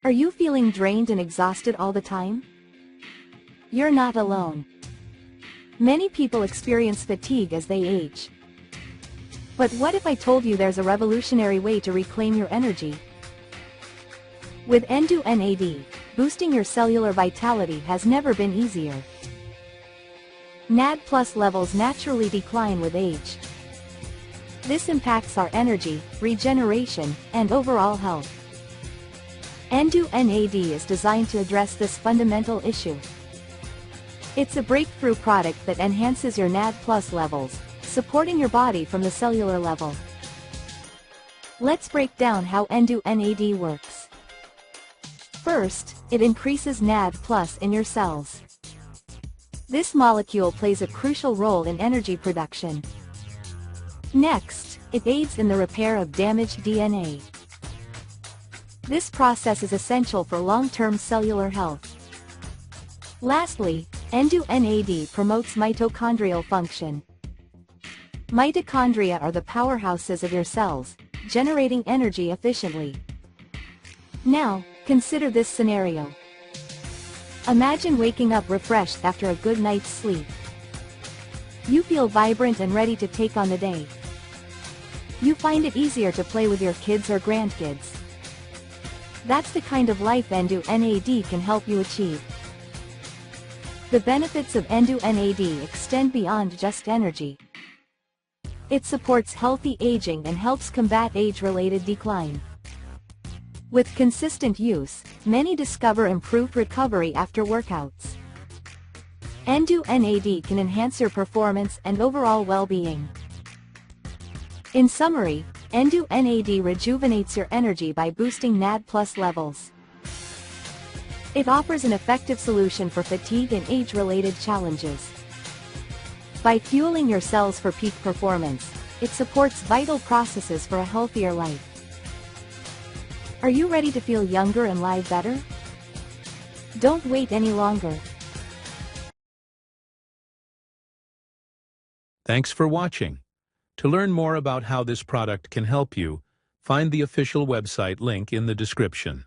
Are you feeling drained and exhausted all the time? You're not alone. Many people experience fatigue as they age. But what if I told you there's a revolutionary way to reclaim your energy? With EnduNAD, boosting your cellular vitality has never been easier. NAD+ levels naturally decline with age. This impacts our energy, regeneration, and overall health. EnduNAD is designed to address this fundamental issue. It's a breakthrough product that enhances your NAD+ levels, supporting your body from the cellular level. Let's break down how EnduNAD works. First, it increases NAD+ in your cells. This molecule plays a crucial role in energy production. Next, it aids in the repair of damaged DNA. This process is essential for long-term cellular health. Lastly, EnduNAD promotes mitochondrial function. Mitochondria are the powerhouses of your cells, generating energy efficiently. Now, consider this scenario. Imagine waking up refreshed after a good night's sleep. You feel vibrant and ready to take on the day. You find it easier to play with your kids or grandkids. That's the kind of life EnduNAD can help you achieve. The benefits of EnduNAD extend beyond just energy. It supports healthy aging and helps combat age-related decline. With consistent use, many discover improved recovery after workouts. EnduNAD can enhance your performance and overall well-being. In summary, EnduNAD rejuvenates your energy by boosting NAD+ levels. It offers an effective solution for fatigue and age-related challenges. By fueling your cells for peak performance, it supports vital processes for a healthier life. Are you ready to feel younger and live better? Don't wait any longer. Thanks for watching. To learn more about how this product can help you, find the official website link in the description.